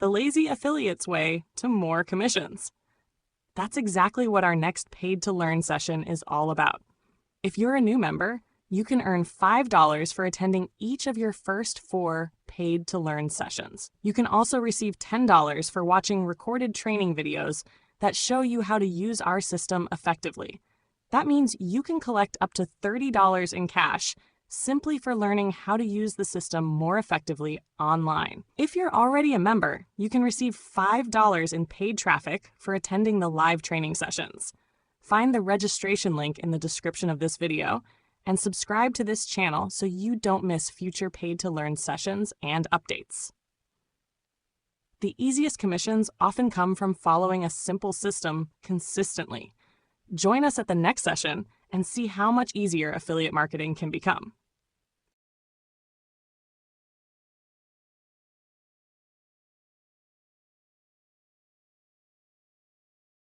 the lazy affiliates way to more commissions. That's exactly what our next Paid to Learn session is all about. If you're a new member, you can earn $5 for attending each of your first 4 Paid to Learn sessions. You can also receive $10 for watching recorded training videos that show you how to use our system effectively. That means you can collect up to $30 in cash simply for learning how to use the system more effectively online. If you're already a member, you can receive $5 in paid traffic for attending the live training sessions. Find the registration link in the description of this video and subscribe to this channel so you don't miss future Paid to Learn sessions and updates. The easiest commissions often come from following a simple system consistently. Join us at the next session and see how much easier affiliate marketing can become.